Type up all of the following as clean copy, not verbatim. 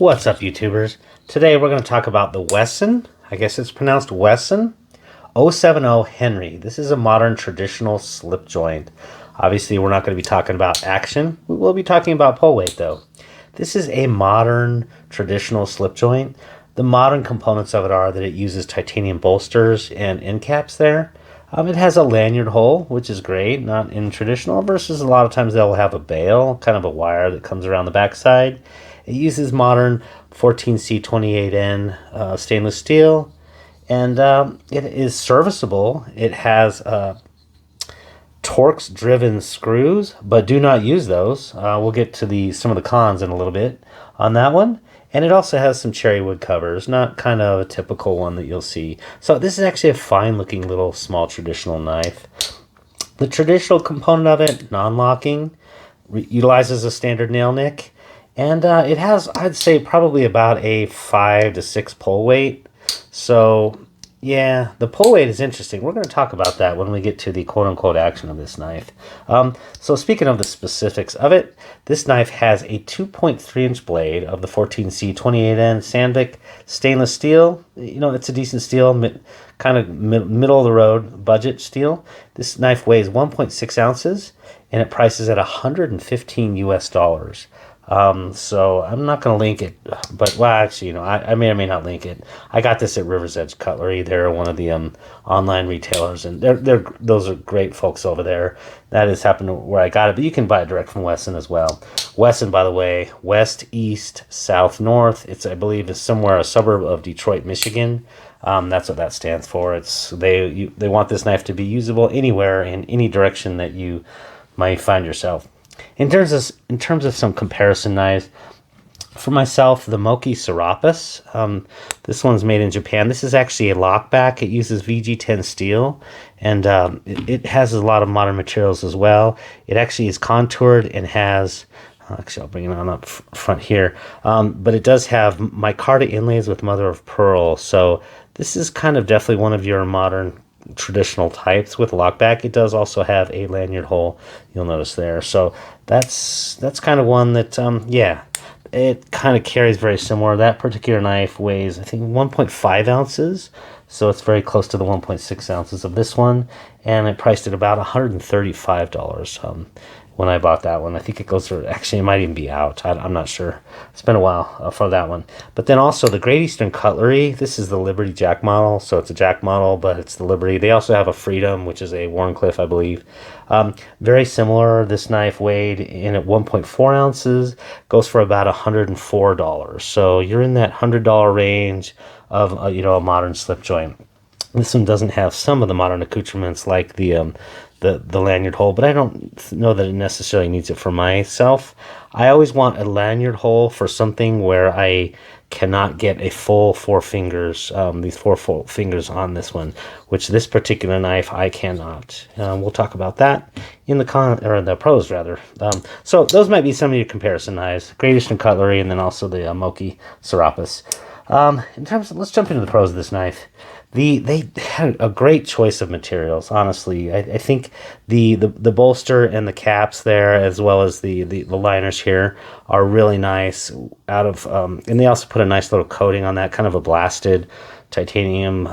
What's up, YouTubers? Today we're going to talk about the WESN. I guess it's pronounced WESN. 070 Henry. This is a modern traditional slip joint. Obviously, we're not going to be talking about action. We will be talking about pull weight, though. This is a modern traditional slip joint. The modern components of it are that it uses titanium bolsters and end caps there. It has a lanyard hole, which is great, not in traditional, versus a lot of times they'll have a bail, kind of a wire that comes around the backside. It uses modern 14C28N stainless steel, and it is serviceable. It has Torx-driven screws, but do not use those. We'll get to some of the cons in a little bit on that one. And it also has some cherry wood covers, not kind of a typical one that you'll see. So this is actually a fine-looking little small traditional knife. The traditional component of it, non-locking, utilizes a standard nail nick. And it has, I'd say, probably about a 5 to 6 pull weight. So, yeah, the pull weight is interesting. We're going to talk about that when we get to the quote-unquote action of this knife. So speaking of the specifics of it, this knife has a 2.3-inch blade of the 14C28N Sandvik stainless steel. You know, it's a decent steel, kind of middle-of-the-road budget steel. This knife weighs 1.6 ounces, and it prices at $115 US. So I'm not going to link it, but, well, actually, you know, I may or may not link it. I got this at River's Edge Cutlery. They're one of the online retailers, and those are great folks over there. That has happened to where I got it, but you can buy it direct from WESN as well. WESN, by the way, west, east, south, north. It's, I believe, is somewhere a suburb of Detroit, Michigan. That's what that stands for. They want this knife to be usable anywhere in any direction that you might find yourself. In terms of some comparison knives, for myself, the Moki Serapis, this one's made in Japan. This is actually a lockback. It uses VG10 steel, and it has a lot of modern materials as well. It actually is contoured and has, actually I'll bring it on up front here, but it does have micarta inlays with mother of pearl. So this is kind of definitely one of your modern traditional types with lockback. It does also have a lanyard hole, you'll notice there. So that's kind of one that yeah, it kind of carries very similar. That particular knife weighs, I think, 1.5 ounces, so it's very close to the 1.6 ounces of this one, and it priced at about $135 when I bought that one. I think it goes for, actually it might even be out, I'm not sure. It's been a while for that one. But then also the Great Eastern Cutlery, this is the Liberty Jack model, so it's a Jack model, but it's the Liberty. They also have a Freedom, which is a Warncliffe, I believe. Very similar. This knife weighed in at 1.4 ounces, goes for about $104. So you're in that $100 range of a modern slip joint. This one doesn't have some of the modern accoutrements like the lanyard hole, but I don't know that it necessarily needs it for myself. I always want a lanyard hole for something where I cannot get a full 4 fingers, these 4 full fingers on this one, which this particular knife I cannot. We'll talk about that in the pros rather. So those might be some of your comparison knives: Great Eastern Cutlery, and then also the Moki Serapis. Let's jump into the pros of this knife. They had a great choice of materials, honestly. I think the bolster and the caps there, as well as the liners here, are really nice. And they also put a nice little coating on that, kind of a blasted titanium.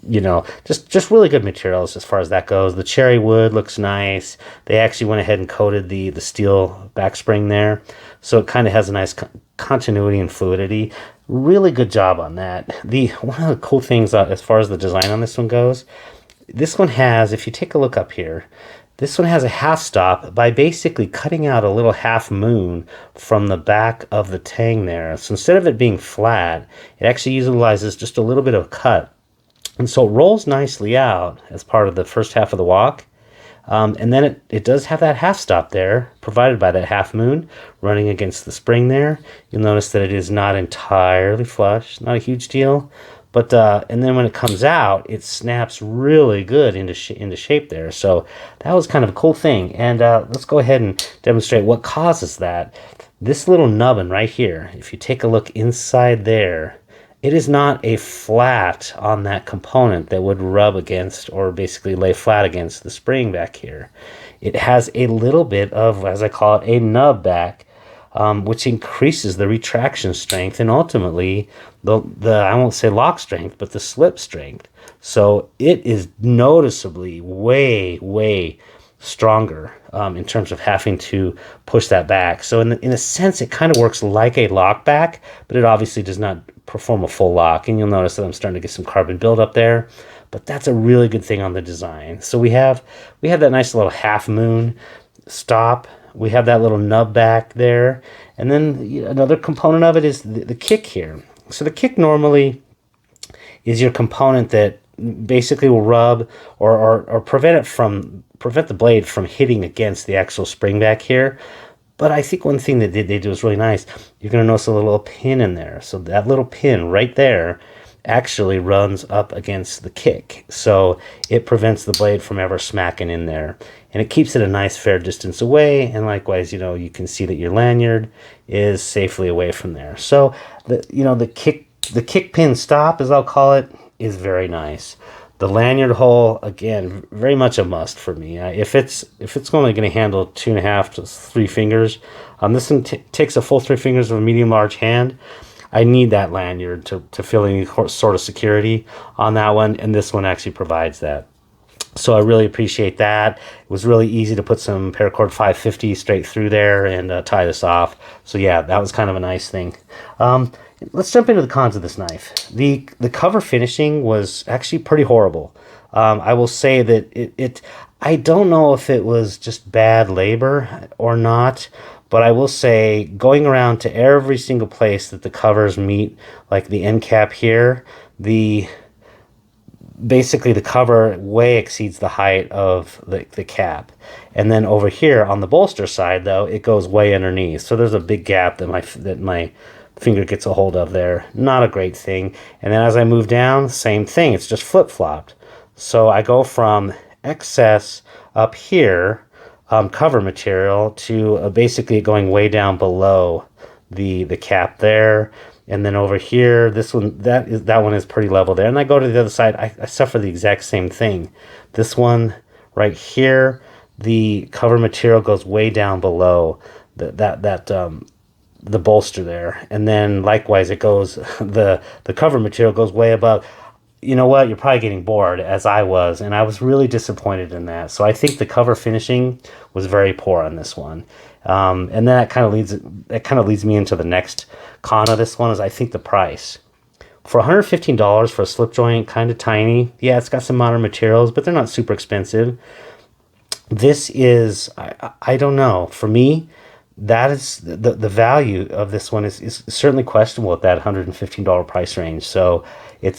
Just really good materials as far as that goes. The cherry wood looks nice. They actually went ahead and coated the steel back spring there, so it kind of has a nice continuity and fluidity. Really good job on that. One of the cool things as far as the design on this one goes, this one has, if you take a look up here, this one has a half stop by basically cutting out a little half moon from the back of the tang there. So instead of it being flat, it actually utilizes just a little bit of cut. And so it rolls nicely out as part of the first half of the walk. And then it does have that half stop there, provided by that half moon running against the spring there. You'll notice that it is not entirely flush, not a huge deal. But and then when it comes out, it snaps really good into shape there. So that was kind of a cool thing. And let's go ahead and demonstrate what causes that. This little nubbin right here, if you take a look inside there, it is not a flat on that component that would rub against or basically lay flat against the spring back here. It has a little bit of, as I call it, a nub back which increases the retraction strength and ultimately the I won't say lock strength, but the slip strength. So it is noticeably way stronger in terms of having to push that back. So in a sense, it kind of works like a lock back, but it obviously does not perform a full lock. And you'll notice that I'm starting to get some carbon buildup there, but that's a really good thing on the design. So we have that nice little half moon stop. We have that little nub back there. And then another component of it is the kick here. So the kick normally is your component that basically will rub or prevent the blade from hitting against the actual spring back here. But I think one thing that they do is really nice. You're going to notice a little pin in there. So that little pin right there actually runs up against the kick. So it prevents the blade from ever smacking in there. And it keeps it a nice fair distance away. And likewise, you can see that your lanyard is safely away from there. So the kick pin stop, as I'll call it, is very nice. The lanyard hole, again, very much a must for me. If it's only going to handle 2.5 to 3 fingers, this one takes a full 3 fingers of a medium-large hand. I need that lanyard to feel any sort of security on that one, and this one actually provides that. So I really appreciate that. It was really easy to put some paracord 550 straight through there and tie this off. So yeah, that was kind of a nice thing. Let's jump into the cons of this knife. The cover finishing was actually pretty horrible. I will say that I don't know if it was just bad labor or not, but I will say going around to every single place that the covers meet, like the end cap here, basically the cover way exceeds the height of the cap. And then over here on the bolster side, though, it goes way underneath. So there's a big gap that my finger gets a hold of there. Not a great thing. And then as I move down, same thing. It's just flip-flopped. So I go from excess up here, cover material, to basically going way down below the cap there. And then over here, that one is pretty level there. And I go to the other side, I suffer the exact same thing. This one right here, the cover material goes way down below the bolster there. And then likewise, it goes, the cover material goes way above. You know what? You're probably getting bored, as I was, and I was really disappointed in that. So I think the cover finishing was very poor on this one. And then that kind of leads me into the next con of this one, is I think the price. For $115 for a slip joint, kind of tiny. Yeah, it's got some modern materials, but they're not super expensive. This is, I don't know. For me, that is the value of this one is certainly questionable at that $115 price range. So it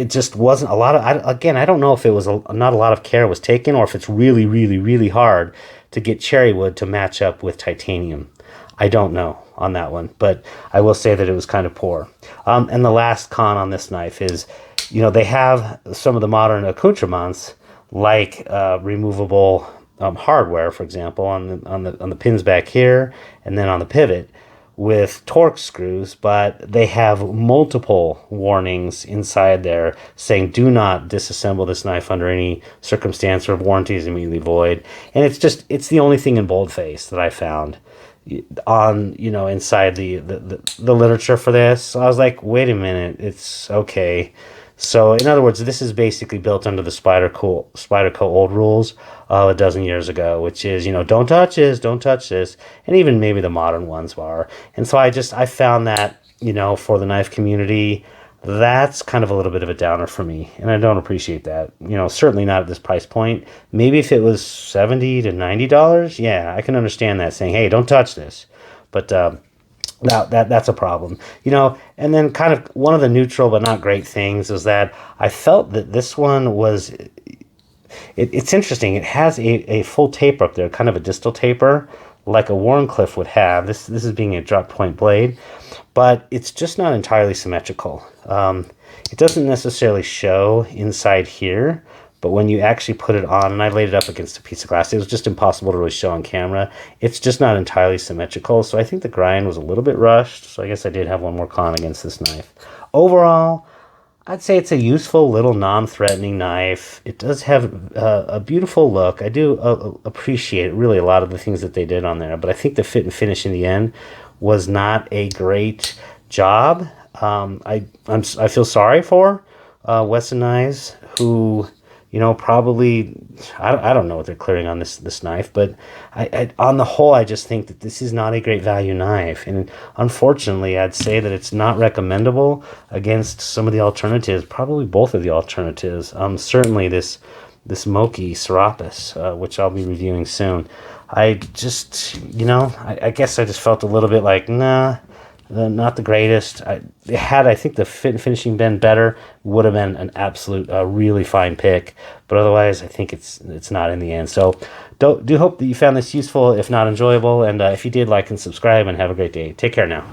just wasn't a lot of, I don't know if it was not a lot of care was taken, or if it's really hard to get cherry wood to match up with titanium. I don't know on that one, but I will say that it was kind of poor. And the last con on this knife is, they have some of the modern accoutrements, like removable hardware, for example, on the pins back here, and then on the pivot with torque screws, but they have multiple warnings inside there saying do not disassemble this knife under any circumstance, or warranty is immediately void. And it's the only thing in boldface that I found on inside the literature for this. So I was like, wait a minute, it's okay. So in other words, this is basically built under the Spyderco old rules of a dozen years ago, which is, don't touch this, and even maybe the modern ones are. And so I found that, for the knife community, that's kind of a little bit of a downer for me, and I don't appreciate that. Certainly not at this price point. Maybe if it was $70 to $90, yeah, I can understand that, saying, hey, don't touch this. But that's a problem, and then kind of one of the neutral but not great things is that I felt that this one was, it's interesting. It has a full taper up there, kind of a distal taper, like a Warncliffe would have. This is being a drop point blade, but it's just not entirely symmetrical. It doesn't necessarily show inside here, but when you actually put it on, and I laid it up against a piece of glass, it was just impossible to really show on camera. It's just not entirely symmetrical, so I think the grind was a little bit rushed, so I guess I did have one more con against this knife. Overall, I'd say it's a useful little non-threatening knife. It does have a beautiful look. I do appreciate really a lot of the things that they did on there, but I think the fit and finish in the end was not a great job. I feel sorry for WESN knives who, probably I don't know what they're clearing on this knife, but on the whole, I just think that this is not a great value knife, and unfortunately, I'd say that it's not recommendable against some of the alternatives, probably both of the alternatives. Certainly this Moki Serapis, which I'll be reviewing soon. I just, I guess I just felt a little bit like, nah, not the greatest. I think the fit and finishing been better, would have been an absolute really fine pick. But otherwise, I think it's not in the end. So do hope that you found this useful, if not enjoyable. And if you did, like and subscribe, and have a great day. Take care now.